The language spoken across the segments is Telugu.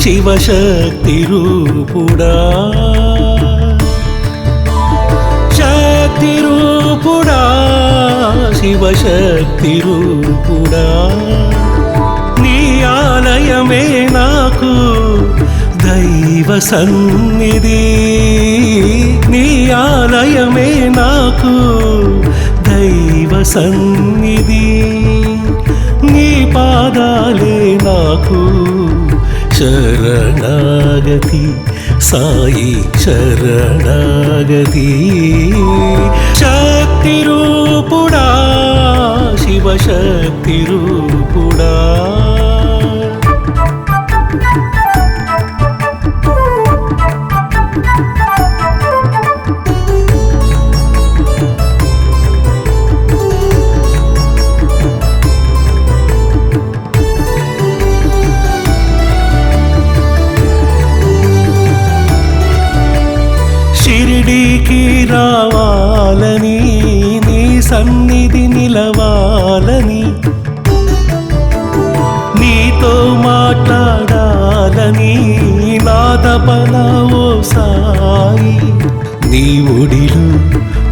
శివశక్తి రూపుడా శక్తి రూపుడా శివశక్తి రూపుడా నీ ఆలయమే నాకు దైవ సన్నిధి నీ ఆలయమే నాకు దైవ సన్నిధి నీ పాదాలే నాకు శరణాగతి సాయి శరణాగతి శక్తి రూపుడా శివశక్తి రూపుడా షిరిడీకి రావాలని నీ సన్నిధి నిలవాలని నీతో మాట్లాడాలని నా తపన ఓ సాయి నీ ఒడిలో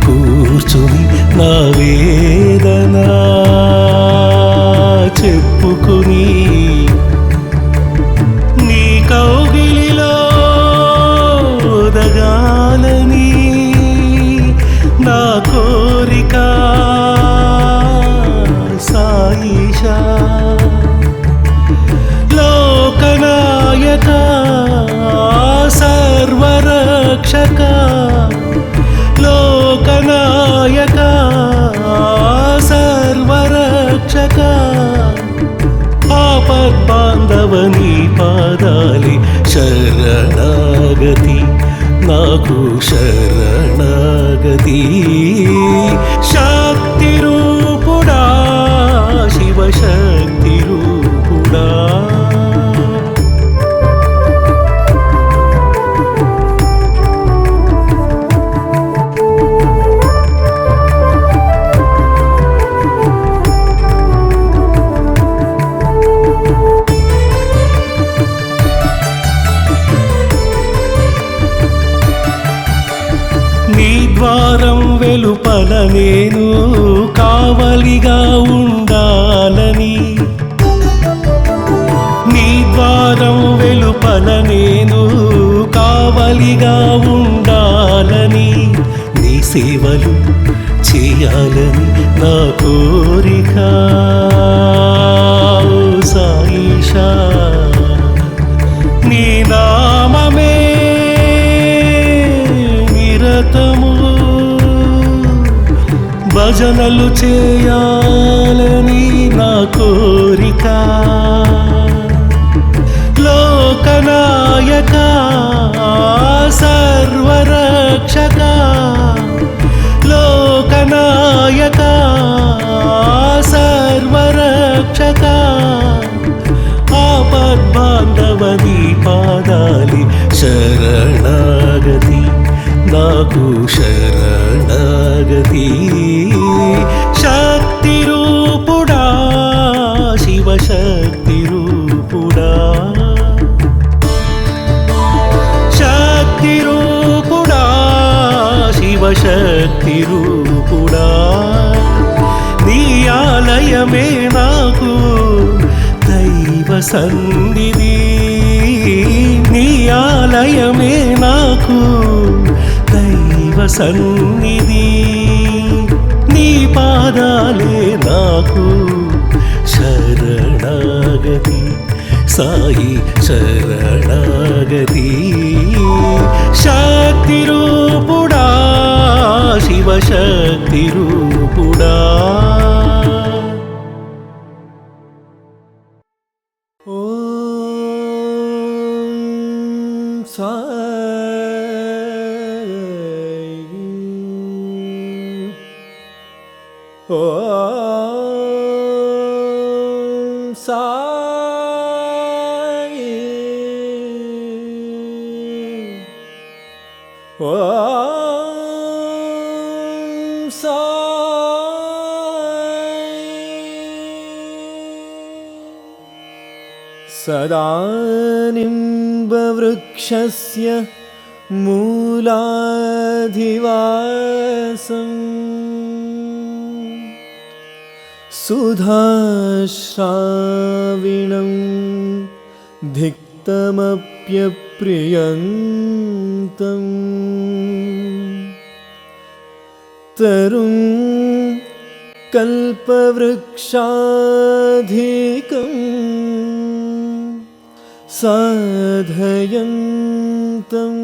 కూర్చుని నా వేదన చెప్పుకుని నీ కౌగిలిలో ఒదగాలని నా కోరిక సాయిషా లోకనాయక సర్వరక్షక లోకనాయక సర్వరక్షక ఆపద్బాంధవని పాదాలి శరణాగతి నాకు శరణాగతి శక్తి రూపుడా శివశక్తి రూపుడా నీ ద్వారం వెలుపల నేను కావలిగా ఉండాలని నీ ద్వారం వెలుపల నేను కావలిగా ఉండాలని నీ సేవలు చేయాలని నా కోరిక ఓ సాయిషా నీ నామమే భజనలు చేయాలని నా కోరిక లోకనాయక సర్వరక్షక లోకనాయక సర్వరక్షక ఆపద్బాంధవని పాదాలి శరణాగతి నాకు శరణాగతి శక్తి రూపుడా శివశక్తి రూపుడా శక్తి రూపుడా శివశక్తి రూపుడా నీ ఆలయమే నాకు దైవ సన్నిధి నీ ఆలయమే నాకు దైవ సన్నిధి నీ పాదాలే నాకు శరణాగతి సాయి శరణాగతి శక్తి రూపుడా శివశక్తి రూపుడా सदा निम्बवृक्षस्य मूलाधिवासम् सुधाश्राविणं धिक्तमप्यप्रियन्तम् तरुं कल्पवृक्षाधिकं साधयन्तम्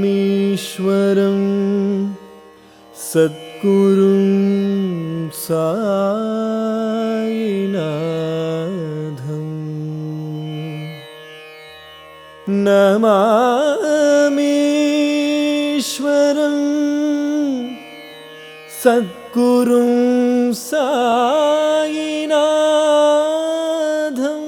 नमामीश्वरं सद्गुरुं सायिनाथम् नमामीश्वरं सद्गुरुं सायिनाथम्।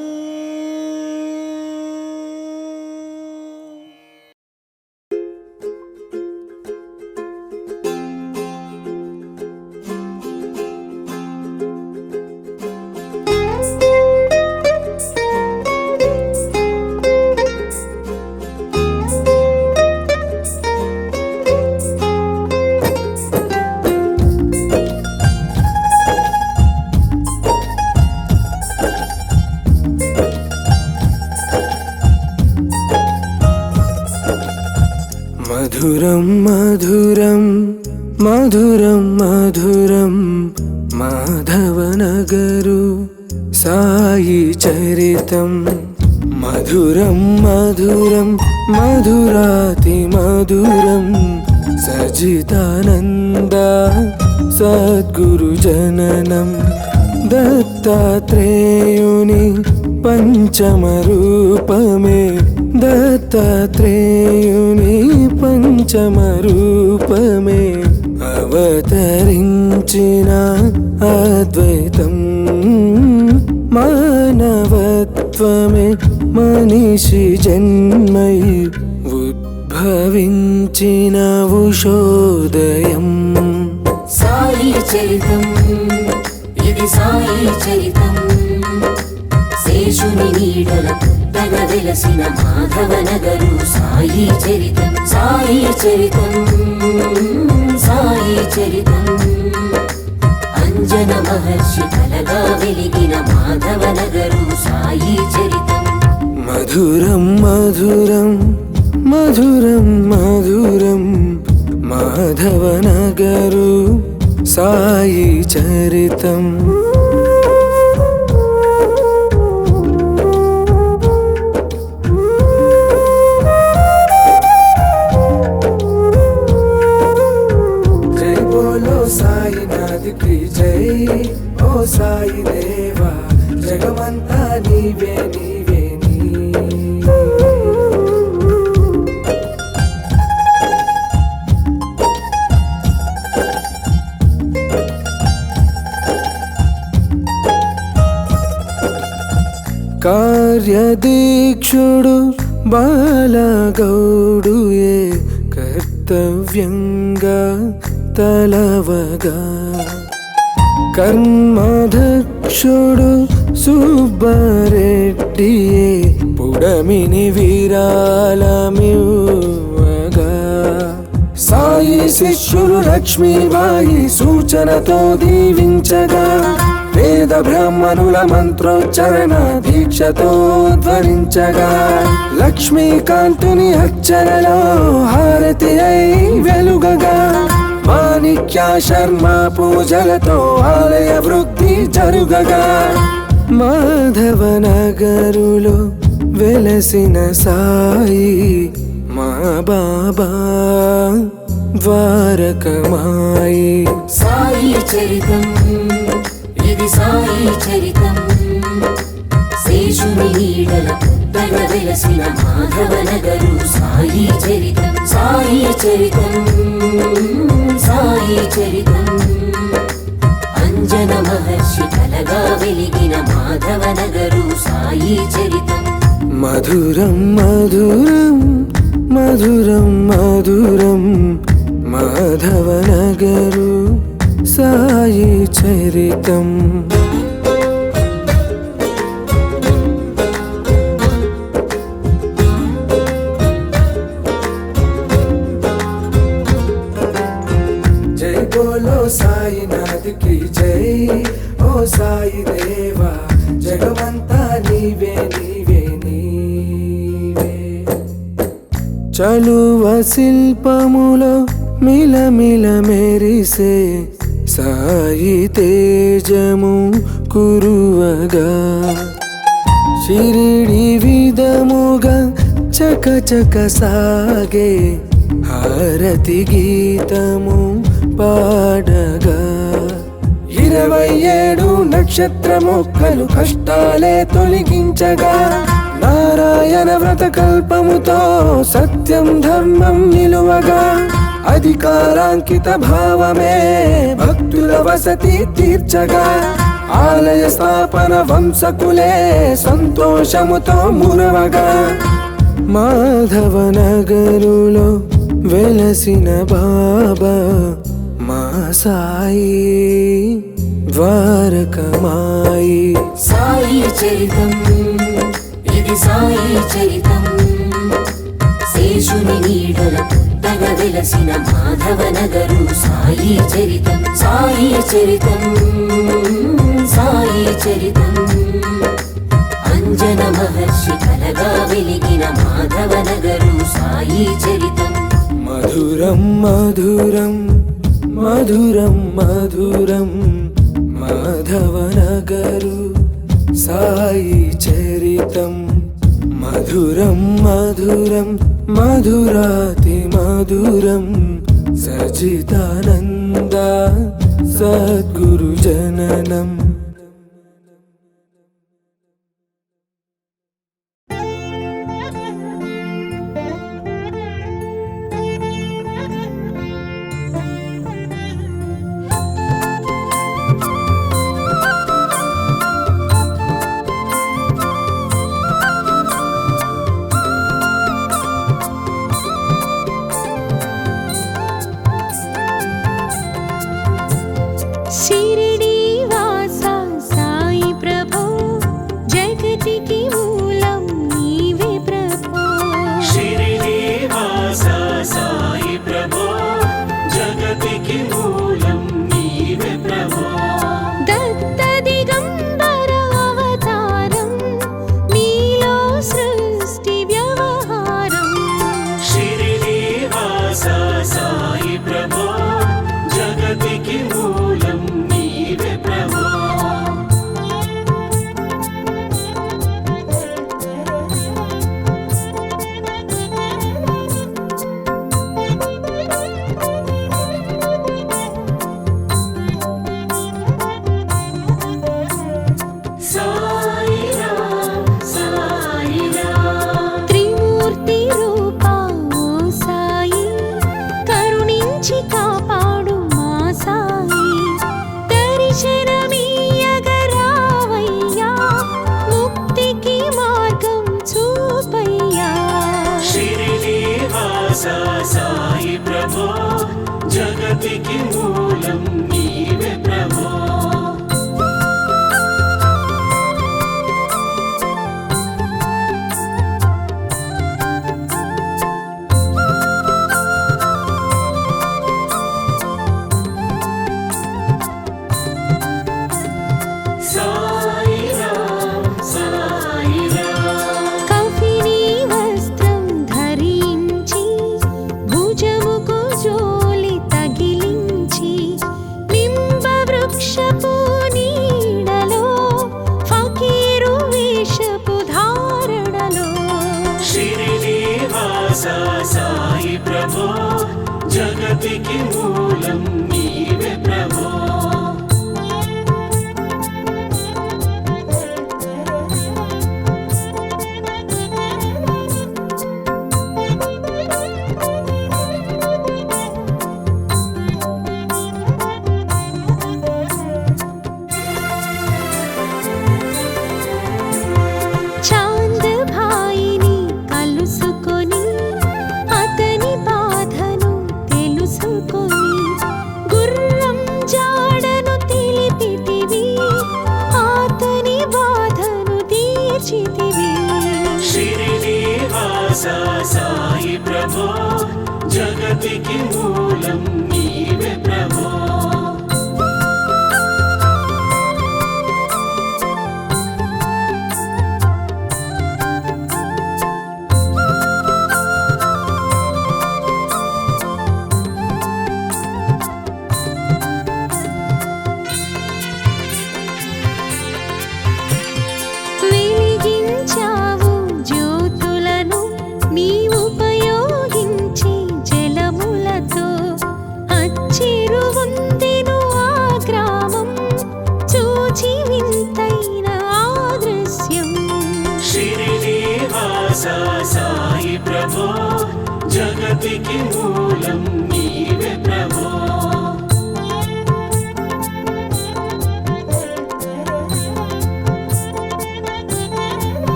मधुरं मधुरं मधुरं मधुरं माधवनगरु साई चरितं मधुरं मधुरं मधुराति मधुरं सजितानन्द सद्गुरुजननं दत्तात्रेयुनि पंचमरूपमे दत्तात्रेयुनि पंचमरूपमे अवतरिंचिन अद्वैतं मानवत्वमे मनिषि जन्मै उद्भविंचिन उषोदयं साई चरितं इदि साई चरितं శేషుని నీడల పుట్టగా వెలసిన మాధవనగరు సాయి చరితం సాయి చరితం సాయి చరితం అంజన మహర్షి కలగా వెలిగిన మాధవనగరు సాయి చరితం మధురం మధురం మధురం మధురం మాధవనగరు సాయి చరితం ओ साई देवा जगमंता नीवे नीवे नी కార్యదీక్షుడు బాలగౌడుయే కర్తవ్యంగా తలవగా కర్మదక్షుడు సుబ్బారెడ్డియే పుడమిని విరాళమివ్వగా సాయి శిష్యులు లక్ష్మీబాయి సూచనతో దీవించగా వేద బ్రాహ్మణుల మంత్రోచ్చరణ దీక్షతో ధ్వనించగా లక్ష్మీకాంతుని అర్చనలో హారతి అయి వెలుగగా మాణిక్య శర్మ పూజలతో ఆలయ వృద్ధి జరుగగా మాధవనగరులో వెలసిన సాయి మా బాబా ద్వారకమాయి సాయి చరితం ఇది సాయి చరితం శేషుని నీడల పుట్టగా వెలసిన మాధవనగరు సాయి చరితం సాయి చరితం సాయి చరితం అంజన మహర్షి కలగా వెలిగిన మాధవనగరు సాయి చరితం మధురం మధురం మధురం మధురం మాధవనగరు సాయి చరితం సాయినాథ్కి జై, ఓ సాయి దేవా, జగమంతా నీవే నీవే నీవే. చలువ శిల్పములో మిలమిల మెరిసే సాయి తేజము కురువగా, షిరిడి విధముగా చక చక సాగే హారతి గీతము పాడగా. 27 నక్షత్రమొక్కలు కష్టాలే తొలగించగా, నారాయణ వ్రత కల్పముతో సత్యం ధర్మం నిలువగా, అధికారాంకిత భావమే భక్తుల వసతి తీర్చగా, ఆలయ స్థాపన వంశకులే సంతోషముతో మురవగా. మాధవ నగరులో వెలసిన బాబా మా సాయి ద్వారకమాయి. సాయి చరితం, ఇది సాయి చరితం, శేషుని నీడల పుట్టగ వెలసిన మాధవ నగరు సాయి చరితం. సాయి చరితం, సాయి చరితం, అంజన మహర్షి కలగా వెలిగిన మాధవ నగరు సాయి చరితం. మధురం మధురం మధురం మధురం మాధవ నగరు సాయి చరితం. మధురం మధురం మధురాతి మధురం సచిదానంద సద్గురు జననం. शिरडी वासा साई प्रभो, जगतिकी मूलं नीवे प्रभो. शिरिडी वासा साई प्रभो, जगतिకి మూలం నీవే ప్రభో. दत्त दिगंबर अवतारं, नीलो सृष्टि व्यवहारं. शिरिडी वासा साई प्रभो, जगतिకి మూలం నీవే ప్రభో. त्रिमूर्ति रूपा ओ साई, करुणिंచి కాపాడు మా సాయి. దర్శనమీయగరావయ్యా, ముక్తికి మార్గం చూపయ్యా. शिरिडी वासा साई प्रभो, जगतिకి మూలం నీవే ప్రభో. కఫినీ వస్త్రం ధరించి, భుజముకు జోలి తగిలించి, నింబ వృక్షపు నీడలో, ఫకీరు వేషపు ధారణలో. शिरिडी वासा साई प्रभो, जगतिకి మూలం నీవే ప్రభో. చాంద్ భాయిని కలుసుకొని, అతని బాధను తెలుసుకొని, గుర్రం జాడను తెలిపితివి, అతని బాధను తీర్చితివి. शिरिडी वासा साई प्रभो, जगतिకి మూలం నీవే ప్రభో. జగతికి మూలం నీవే ప్రభో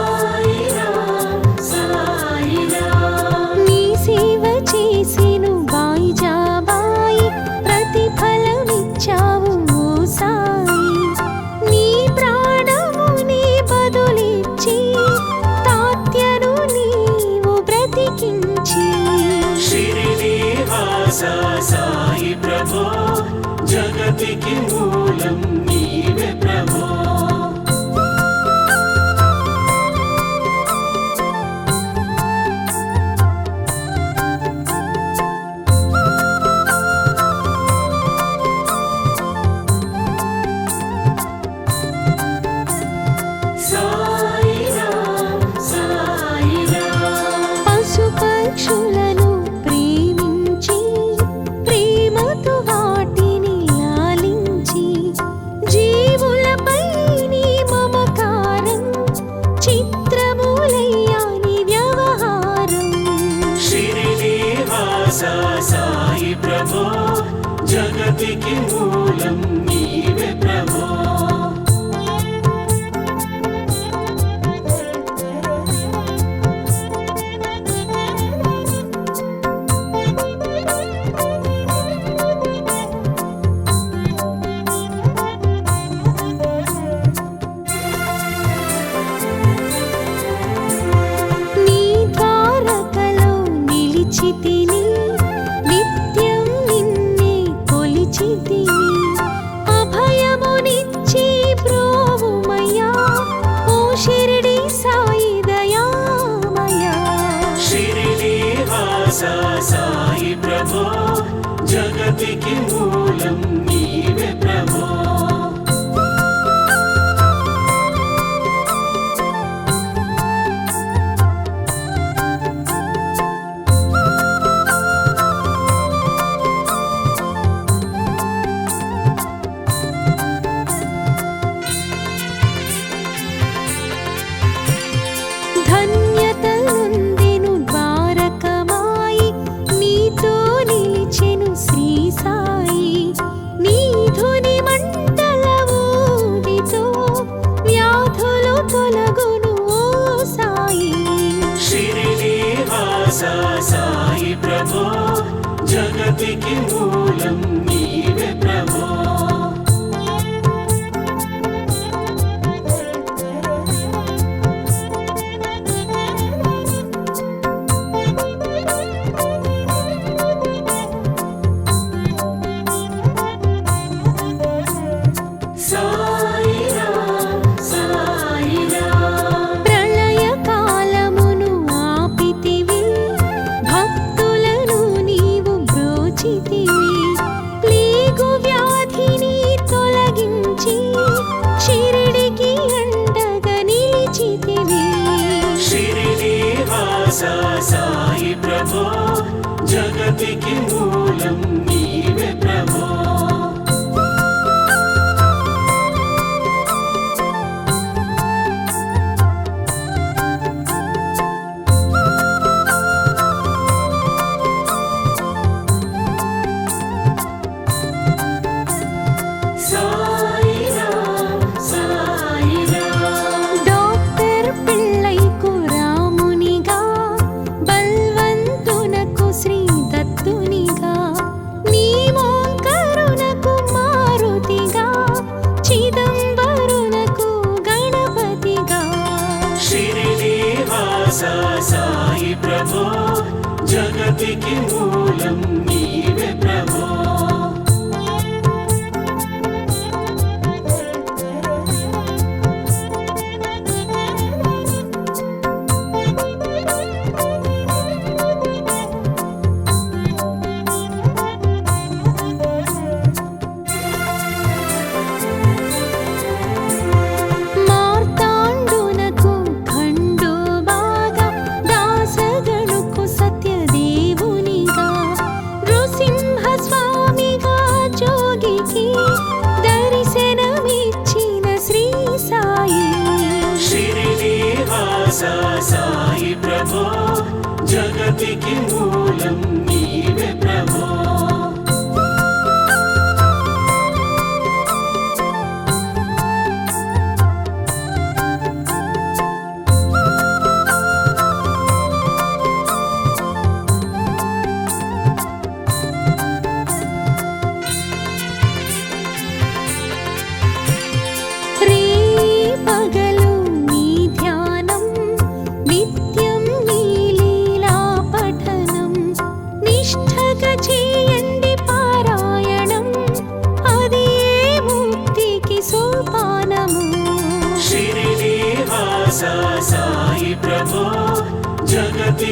సాయిరాం సాయిరాం నీ సేవ చేసెను బాయి జాబాయి ప్రతిఫలమిచ్చావు ఓ సాయి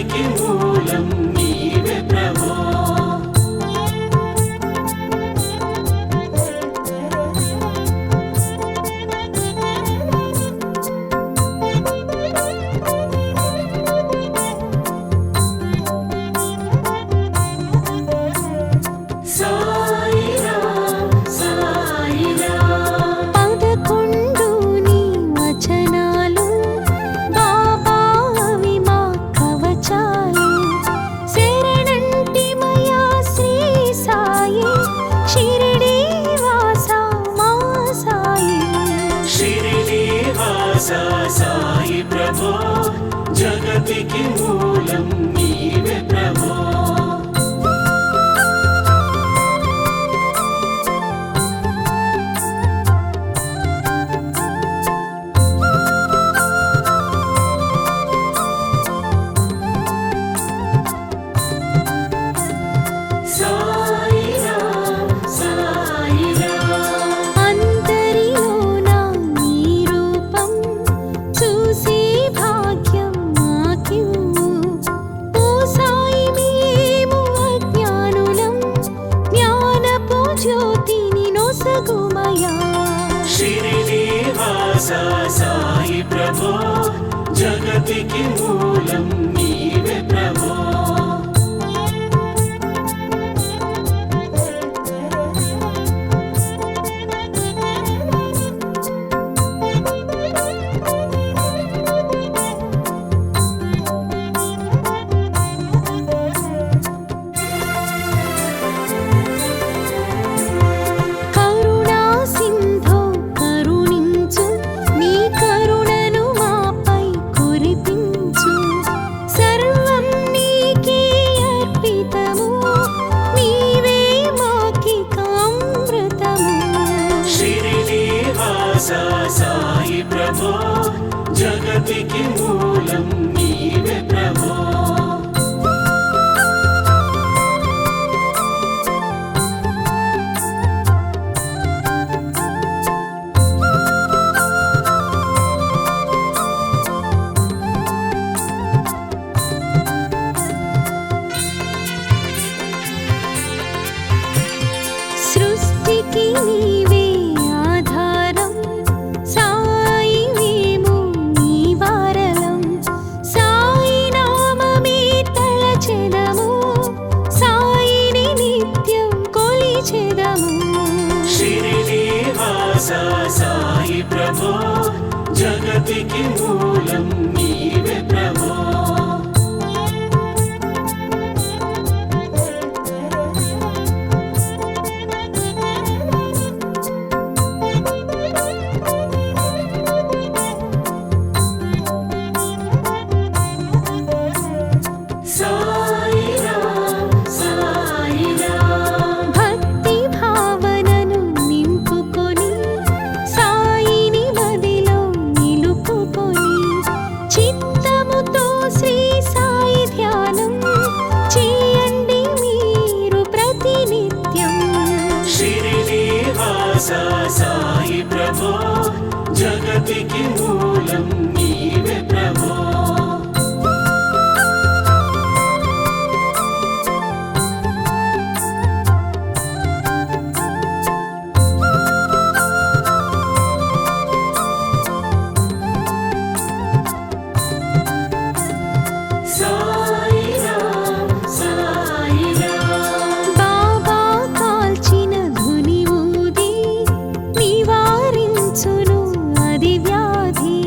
జగతికి మూలం నీవే ప్రభో. సాయిరాం సాయిరాం 11 నీ వచనాలు బాబా అవి మా కవచాలు. శరణంటిమయా శ్రీ సాయి షిరిడి వాస మా సాయి. షిరిడి వాస సాయి ప్రభో జగతికి మూలం నీవే ప్రభో. సాయిరాం సాయిరాం అందరిలోన నీ రూపం చూసే భాగ్యం మాకివ్వు. ఓ సాయి మేము అజ్ఞానులం జ్ఞానపు జ్యోతిని నొసగుమయా. షిరిడి వాస సాయి ప్రభో జగతికి మూలం నీవే ప్రభో. కరుణా సింధో కరుణించు నీ కరుణను మాపై కురిపించు. సర్వం నీకే అర్పితము నీవే మాకిక అమృతము. షిరిడి వాస సాయి ప్రభో జగతికి మూలం నీవే ప్రభో. సృష్టికి నీవే ఆధారం సాయి మేము నీ వారలం. సాయి నామమే తలచెదము సాయిని నిత్యం కొలిచెదము. షిరిడి వాస సాయి ప్రభో జగతికి మూలం నీవే ప్రభో. సాయిరాం సాయిరాం భక్తి భావనను నింపుకొని సాయిని మదిలో నిలుపుకొని చిత్తముతో శ్రీ సాయి ధ్యానం చేయండి మీరు ప్రతినిత్యం. షిరిడి వాస సాయి ప్రభో జగతికి మూలం నీవే ప్రభో. సాయిరాం సాయిరాం బాబా కాల్చిన ధుని ఊది నివారించును అది వ్యాధి.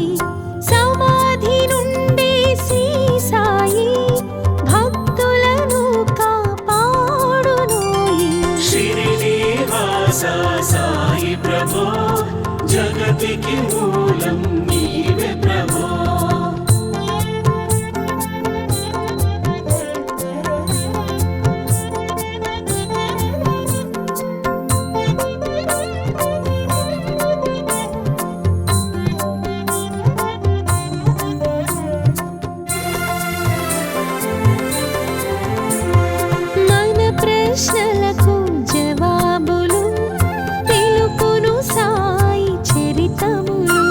సమాధి నుండే శ్రీ సాయి భక్తులను కాపాడునోయి. షిరిడి వాస సాయి ప్రభో జగతికి మూలం నీవే ప్రభో. మన ప్రశ్నలకు జవాబులు తెలుపును సాయి చరితములు.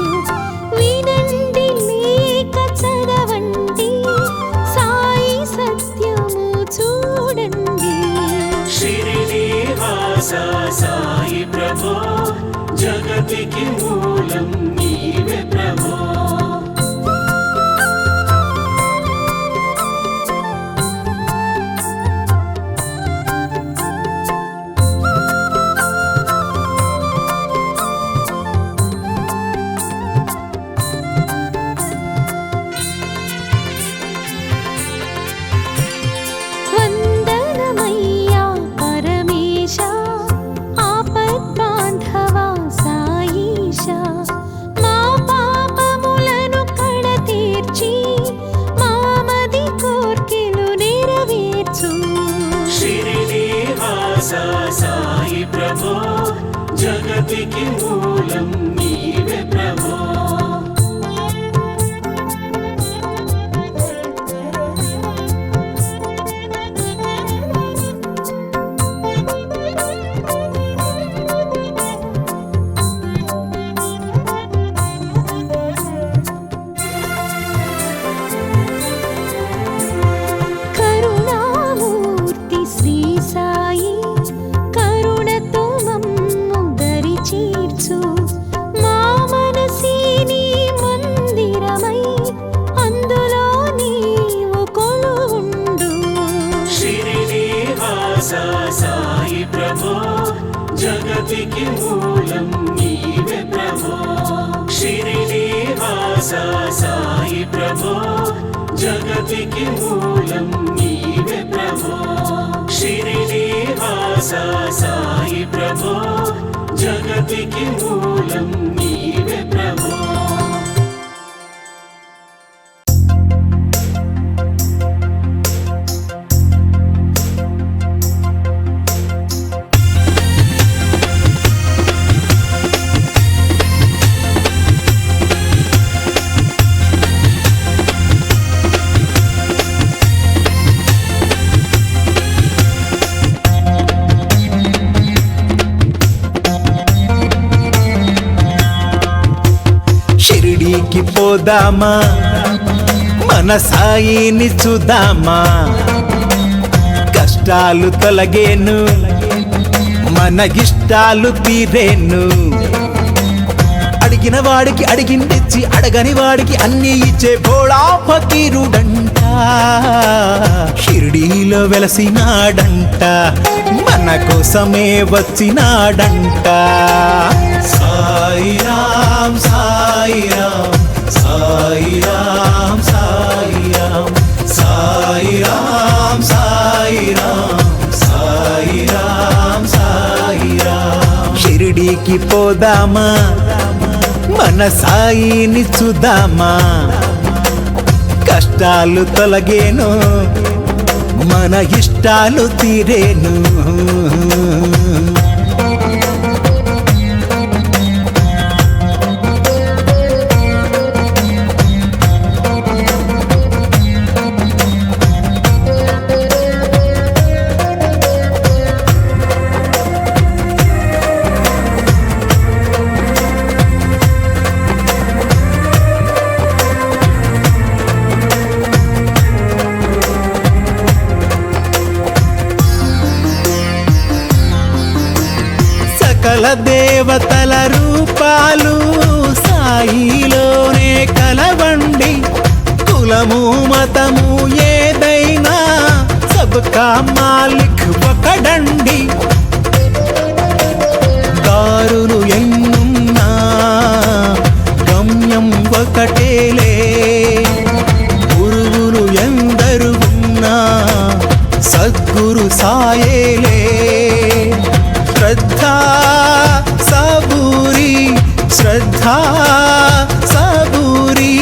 జగతికి మూలం నీవే ప్రభో షిరిడి వాస సాయి ప్రభో జగతికి మూలం నీవే ప్రభో షిరిడీకి పోదామా మన సాయిని చూద్దామా కష్టాలు తొలగేను మన ఇష్టాలు తీరేను అడిగిన వాడికి అడిగిందిచ్చి అడగని వాడికి అన్ని ఇచ్చే భోళా ఫకీరుడంట షిరిడీలో వెలసినాడంట మన కోసమే వచ్చినాడంట సాయి రామ్ సాయి రామ్ సాయి రామ్ సాయి రామ్ సాయి రామ్ సాయి రామ్ సాయి రామ్ సాయి రామ్ షిరిడీకి పోదామా మన సాయిని చూద్దామా కష్టాలు తొలగేను మన ఇష్టాలు తీరేను సకల దేవతల రూపాలు సాయిలోనే కలవండి కులము మతము ఏదైనా సబ్కా మాలిక్ ఒకడండి దారులు ఎన్నున్నా గమ్యం ఒకటేలే గురువులు ఎందరు ఉన్నా సద్గురు సాయేలే శ్రద్ధా సబూరి శ్రద్ధా సబూరి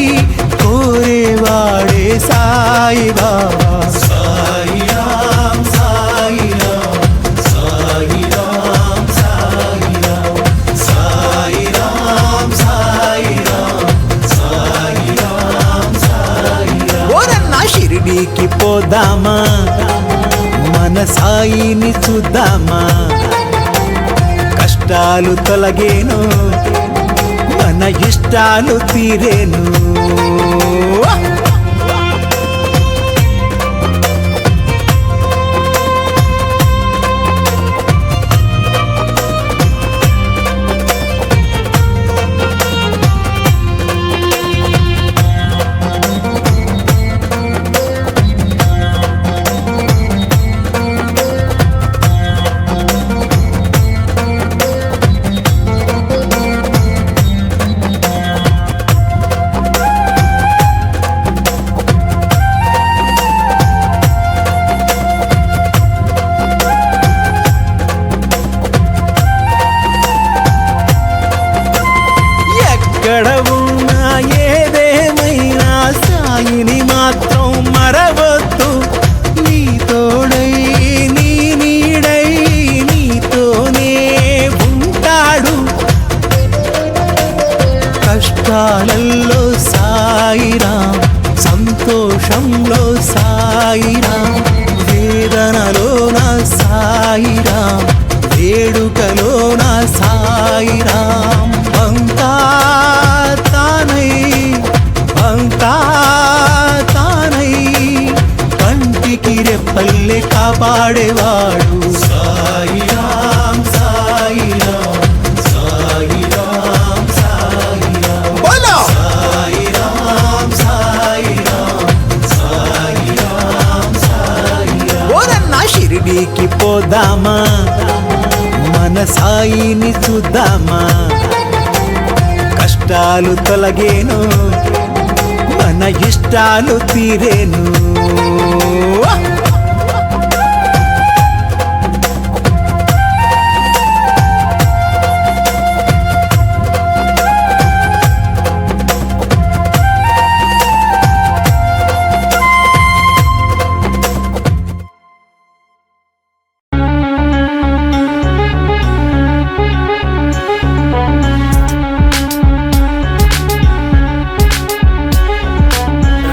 కోరేవాడే సాయి బాబా సాయి రామ్ సాయి రామ్ సాయి రామ్ సాయి రామ్ సాయి రామ్ సాయి రామ్ సాయి రామ్ సాయి రామ్ ఓరన్నా షిరిడీకి పోదామా మన సాయిని చూద్దామా కష్టాలు తొలగేను మన ఇష్టాలు తీరేను ఎక్కడ ఉన్నా ఏదేమైనా సాయిని మాత్రం మరవద్దు నీ తోడై నీ నీడై నీతోనే ఉంటాడు కష్టాలలో సాయిరాం సంతోషంలో సాయిరాం వేదనలో నా సాయిరాం వేడుకలో నా సాయిరాం అంతా తానై కంటికి రెప్పల్లే కాపాడేవాడు సాయిరాం సాయిరాం సాయిరాం సాయిరాం బోలో సాయిరాం సాయిరాం సాయిరాం సాయిరాం ఓరన్నా షిరిడీకి పోదామా మన సాయిని చూద్దామా కష్టాలు తొలగేను మన ఇష్టాలు తీరేను.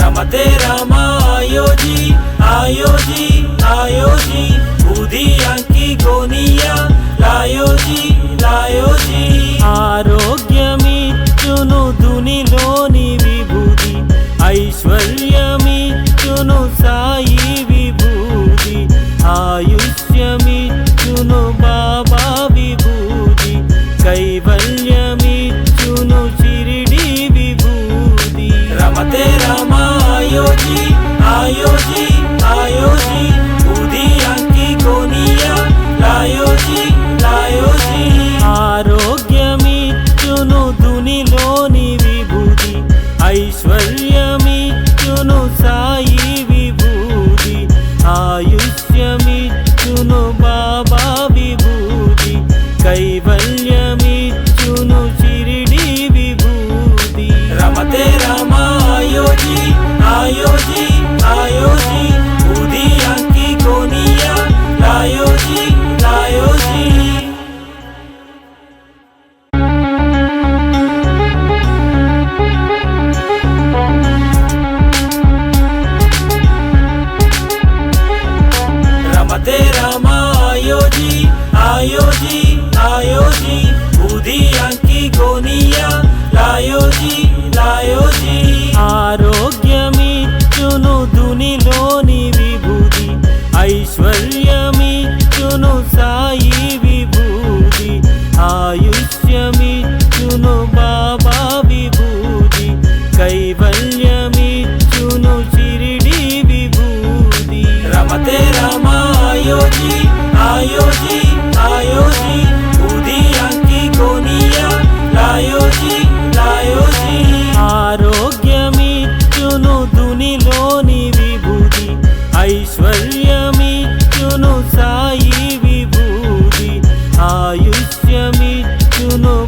रमते रामा आयो जी आयो जी आयो जी उदिया की गोनिया लायो जी लायो जी आरोग्यमिच्చును దునిలోని విభూతి ఐశ్వర్యమిచ్చును సాయి విభూతి ఆయుష్యమిచ్చును బాబా విభూతి కైవల్యమిచ్చును షిరిడి విభూతి రమతే రామా आयो जी आयो जी आयो जी उदिया की गोनिया लायो जी लायो जी आरोग्यमिच्చును దునిలోని విభూతి ఐశ్వర్యమిచ్చును సాయి విభూతి ఆయుష్యమిచ్చును బాబా విభూతి కైవల్యమిచ్చును షిరిడి విభూతి రమతే రామా आयो जी आयो जी आयो जी उदिया की गोनिया लायो जी लायो जी रमते रामा आयो जी आयो जी आयो जी उदिया की गोनिया लायो जी लायो जी ఆరోగ్యమిచ్చును దునిలోని విభూతి ఐశ్వర్యమిచ్చును సాయి విభూతి ఆయుష్యమిచ్చును బాబా విభూతి కైవల్యమిచ్చును షిరిడి విభూతి రమతే రామా आयो जी आयो जी आयो जी उदिया की गोनिया लायो जी लायो जी ఆరోగ్యమిచ్చును దునిలోని విభూతి ఐశ్వర్యమిచ్చును సాయి విభూతి ఆయుష్యమిచ్చును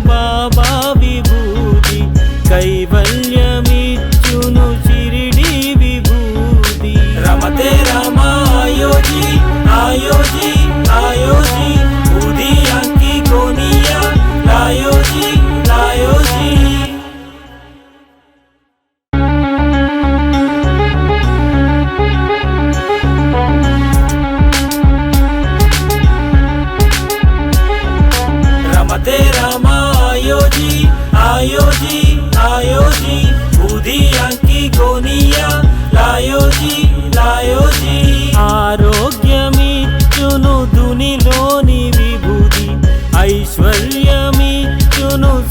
బాబా విభూతి కైవల్యమిచ్చును షిరిడి విభూతి రమతే రామా आयो जी आयो जी आयो जी उदिया की गोनिया लायो जी लायो जी रमते रामा आयो जी आयो जी आयो जी उदिया की गोनिया लायो जी लायो जी ఆరోగ్యమిచ్చును దునిలోని విభూతి ఐశ్వర్యమిచ్చును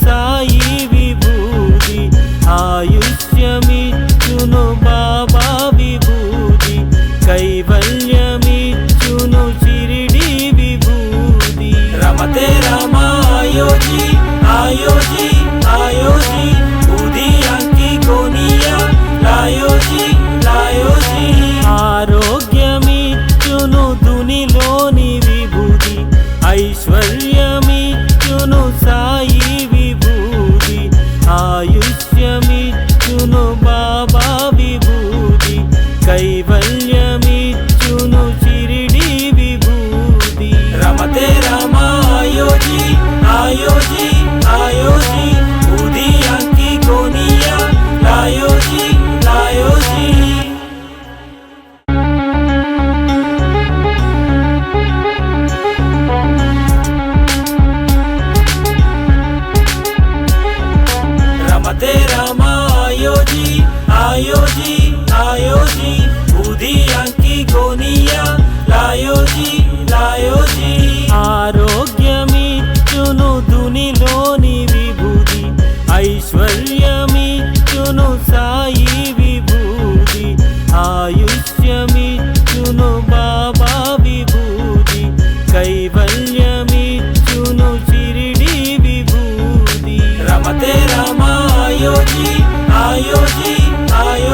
సాయి విభూతి ఆయుష్యమిచ్చును బాబా విభూతి కైవల్యమిచ్చును షిరిడి విభూతి రమతే రామా आयो जी आयो जी आयो जी उदिया की गोनिया लायो जी लायो जी ఆరోగ్యమిచ్చును దునిలోని విభూతి ఐశ్వర్యమిచ్చును సాయి విభూతి ఆయుష్యమిచ్చును బాబా విభూతి కైవల్యమిచ్చును షిరిడి విభూతి రమతే రామా आयो जी आयो जी आयो जी उदिया की गोनिया लायो जी लायो जी रमते रामा आयो जी आयो जी आयो जी उदिया की गोनिया लायो जी लायो जी ఆరోగ్యమిచ్చును దునిలోని విభూతి ఐశ్వర్యమిచ్చును సాయి విభూతి ఆయుష్యమిచ్చును బాబా విభూతి కైవల్యమిచ్చును షిరిడి విభూతి రమతే రామా आयो जी आयो जी आयो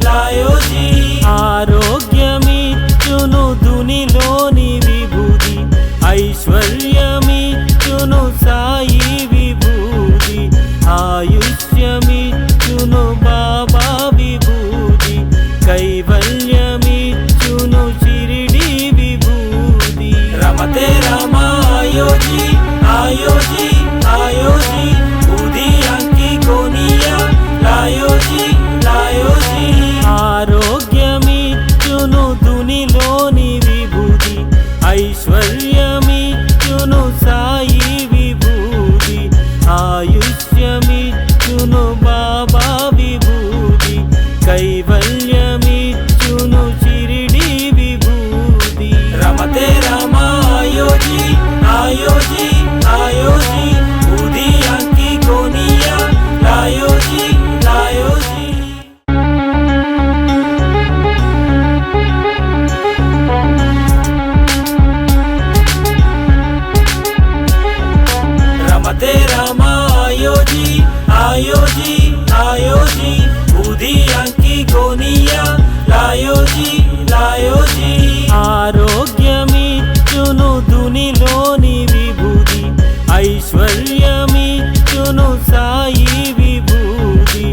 లాయోజీ ఆరోగ్యమిచ్చును దునిలోని విభూది ఐశ్వర్యమిచ్చును సాయి విభూది ఆయుష్యమిచ్చును బాబా విభూది కైవల్యమిచ్చును షిరిడి విభూది రమతే రామ ఆయోజీ ఆయోజీ ఆయోజీ ఉదియాంకి గోనియా లాయోజీ లాయోజీ ఆరోగ్యమిచ్చును దునిలోని విభూది ఐశ్వర్యమిచ్చును సాయి విభూది ఆయుష్యమిచ్చును బాబా విభూది కైవల్యమిచ్చును షిరిడి విభూది రమతే రామ ఆయోజీ ఆయోజీ ఆయోజీ ఉదియాంకి గోనియా లాయోజీ లాయోజీ రమతే రామ ఆయోజీ ఆయోజీ ఆయోజీ ఉదియాంకి గోనియా లాయోజీ లాయోజీ ఆరోగ్యమిచ్చును దునిలోని విభూది ఐశ్వర్యమిచ్చును సాయి విభూది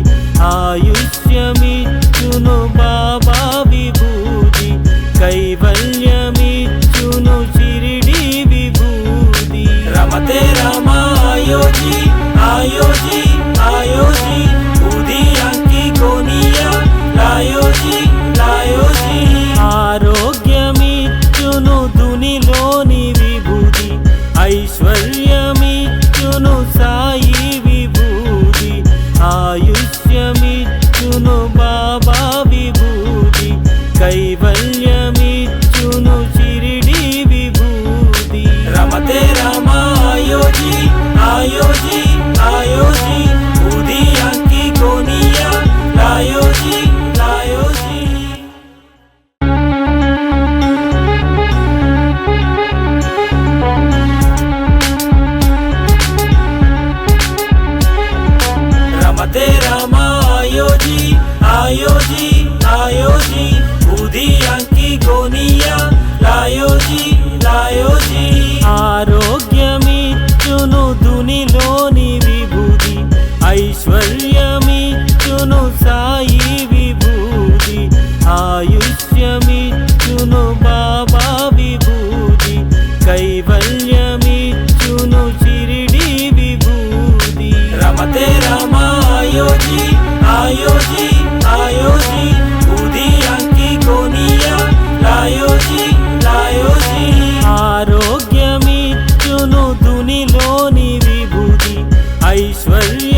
ఆయుష్యమిచ్చును బాబా విభూది కైవల్యమిచ్చును షిరిడి విభూది రమతే రామ ఆయోజీ ఆయోజీ ఆయోజీ ఉదియాంకి గోనియా లాయోజీ లాయోజీ ఆరోగ్యమిచ్చును దునిలోని విభూది ఐశ్వర్యమిచ్చును సాయి విభూది ఆయుష్యమిచ్చును బాబా విభూది కైవల్యమిచ్చును షిరిడి విభూది రమతే రామ ఆయోజీ ఆయోజీ ఆయోజీ ఉదియాంకి గోనియా లాయోజీ లాయోజీ ఆరోగ్యమిచ్చును దునిలోని విభూది ఐశ్వర్యమిచ్చును సాయి విభూది ఆయుష్యమిచ్చును బాబా విభూది కైవల్యమిచ్చును షిరిడి విభూది రమతే రామ ఆయోజీ ఆయోజీ ఆయోజీ ఉదియాంకి గోనియా లాయోజీ లాయోజీ రమతే రామ ఆయోజీ ఆయోజీ ఆయోజీ ఉదియాంకి గోనియా లాయోజీ లాయోజీ ఆరోగ్యమిచ్చును దునిలోని విభూది ఐశ్వర్యమిచ్చును సాయి విభూది ఆయుష్యమిచ్చును బాబా విభూది కైవల్యమిచ్చును షిరిడి విభూది రమతే రామ ఆయోజీ ఆయోజీ ఆయోజీ ఉదియాంకి గోనియా లాయోజీ లాయోజీ ఆరోగ్యమిచ్చును దునిలోని విభూది ఐశ్వర్య